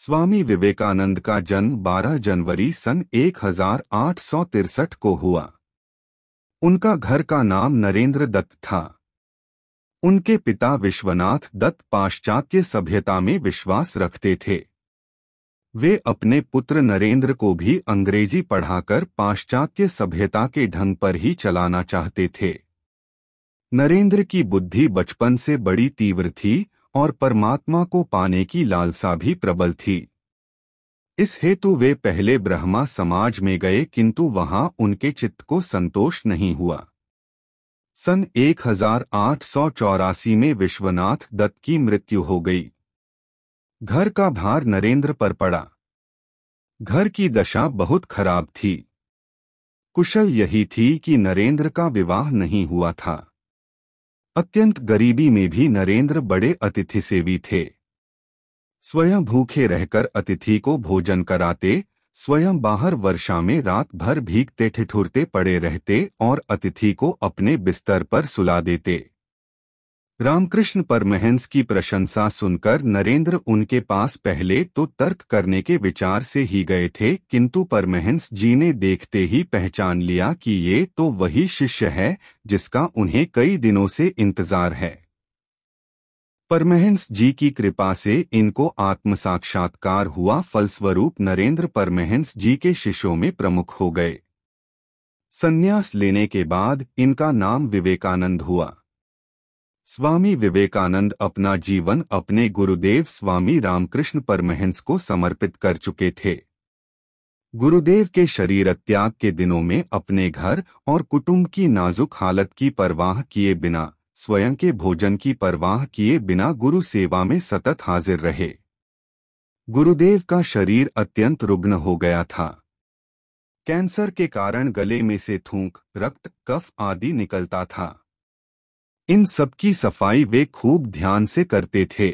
स्वामी विवेकानंद का जन्म 12 जनवरी सन 1863 को हुआ। उनका घर का नाम नरेंद्र दत्त था। उनके पिता विश्वनाथ दत्त पाश्चात्य सभ्यता में विश्वास रखते थे। वे अपने पुत्र नरेंद्र को भी अंग्रेजी पढ़ाकर पाश्चात्य सभ्यता के ढंग पर ही चलाना चाहते थे। नरेंद्र की बुद्धि बचपन से बड़ी तीव्र थी और परमात्मा को पाने की लालसा भी प्रबल थी। इस हेतु वे पहले ब्रह्मा समाज में गए, किंतु वहां उनके चित्त को संतोष नहीं हुआ। सन 1884 में विश्वनाथ दत्त की मृत्यु हो गई। घर का भार नरेंद्र पर पड़ा। घर की दशा बहुत खराब थी। कुशल यही थी कि नरेंद्र का विवाह नहीं हुआ था। अत्यंत गरीबी में भी नरेंद्र बड़े अतिथि सेवी थे। स्वयं भूखे रहकर अतिथि को भोजन कराते, स्वयं बाहर वर्षा में रात भर भीगते ठिठुरते पड़े रहते और अतिथि को अपने बिस्तर पर सुला देते। रामकृष्ण परमहंस की प्रशंसा सुनकर नरेंद्र उनके पास पहले तो तर्क करने के विचार से ही गए थे, किंतु परमहंस जी ने देखते ही पहचान लिया कि ये तो वही शिष्य है जिसका उन्हें कई दिनों से इंतजार है। परमहंस जी की कृपा से इनको आत्म साक्षात्कार हुआ। फलस्वरूप नरेंद्र परमहंस जी के शिष्यों में प्रमुख हो गए। संन्यास लेने के बाद इनका नाम विवेकानंद हुआ। स्वामी विवेकानंद अपना जीवन अपने गुरुदेव स्वामी रामकृष्ण परमहंस को समर्पित कर चुके थे। गुरुदेव के शरीर त्याग के दिनों में अपने घर और कुटुंब की नाजुक हालत की परवाह किए बिना, स्वयं के भोजन की परवाह किए बिना गुरु सेवा में सतत हाजिर रहे। गुरुदेव का शरीर अत्यंत रुग्ण हो गया था। कैंसर के कारण गले में से थूक, रक्त, कफ आदि निकलता था। इन सब की सफाई वे खूब ध्यान से करते थे।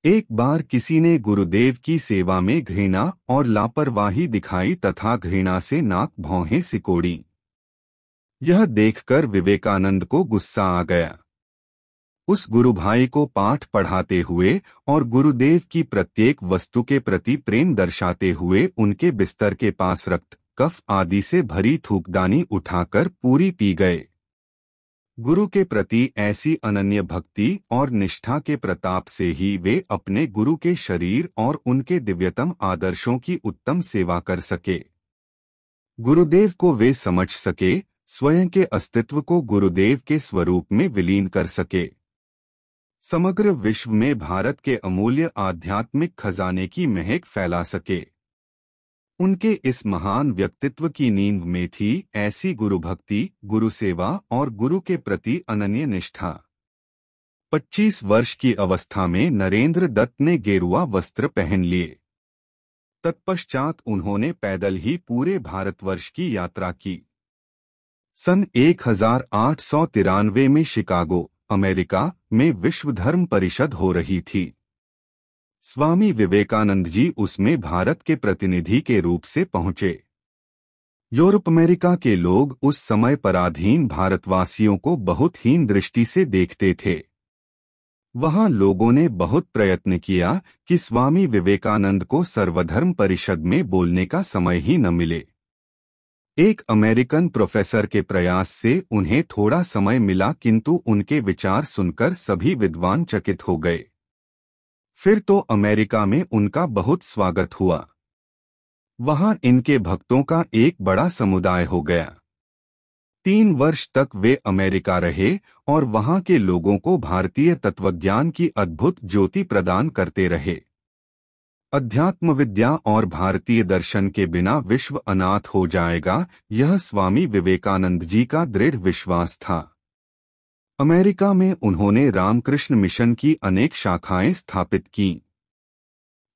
एक बार किसी ने गुरुदेव की सेवा में घृणा और लापरवाही दिखाई तथा घृणा से नाक भौहें सिकोड़ी। यह देखकर विवेकानंद को गुस्सा आ गया। उस गुरुभाई को पाठ पढ़ाते हुए और गुरुदेव की प्रत्येक वस्तु के प्रति प्रेम दर्शाते हुए उनके बिस्तर के पास रक्त, कफ आदि से भरी थूकदानी उठाकर पूरी पी गए। गुरु के प्रति ऐसी अनन्य भक्ति और निष्ठा के प्रताप से ही वे अपने गुरु के शरीर और उनके दिव्यतम आदर्शों की उत्तम सेवा कर सके। गुरुदेव को वे समझ सके, स्वयं के अस्तित्व को गुरुदेव के स्वरूप में विलीन कर सके। समग्र विश्व में भारत के अमूल्य आध्यात्मिक खजाने की महक फैला सके। उनके इस महान व्यक्तित्व की नींव में थी ऐसी गुरु भक्ति, गुरु सेवा और गुरु के प्रति अनन्य निष्ठा। 25 वर्ष की अवस्था में नरेंद्र दत्त ने गेरुआ वस्त्र पहन लिए। तत्पश्चात उन्होंने पैदल ही पूरे भारतवर्ष की यात्रा की। सन 1893 में शिकागो, अमेरिका में विश्व धर्म परिषद हो रही थी। स्वामी विवेकानंद जी उसमें भारत के प्रतिनिधि के रूप से पहुंचे। यूरोप अमेरिका के लोग उस समय पराधीन भारतवासियों को बहुत हीन दृष्टि से देखते थे। वहां लोगों ने बहुत प्रयत्न किया कि स्वामी विवेकानंद को सर्वधर्म परिषद में बोलने का समय ही न मिले। एक अमेरिकन प्रोफेसर के प्रयास से उन्हें थोड़ा समय मिला, किंतु उनके विचार सुनकर सभी विद्वान चकित हो गए। फिर तो अमेरिका में उनका बहुत स्वागत हुआ। वहां इनके भक्तों का एक बड़ा समुदाय हो गया। 3 वर्ष तक वे अमेरिका रहे और वहां के लोगों को भारतीय तत्वज्ञान की अद्भुत ज्योति प्रदान करते रहे। अध्यात्म विद्या और भारतीय दर्शन के बिना विश्व अनाथ हो जाएगा, यह स्वामी विवेकानंद जी का दृढ़ विश्वास था। अमेरिका में उन्होंने रामकृष्ण मिशन की अनेक शाखाएं स्थापित की।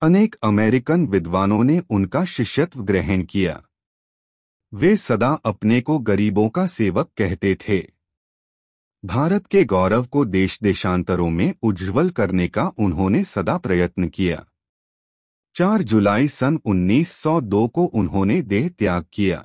अनेक अमेरिकन विद्वानों ने उनका शिष्यत्व ग्रहण किया। वे सदा अपने को गरीबों का सेवक कहते थे। भारत के गौरव को देश देशांतरों में उज्ज्वल करने का उन्होंने सदा प्रयत्न किया। 4 जुलाई सन 1902 को उन्होंने देह त्याग किया।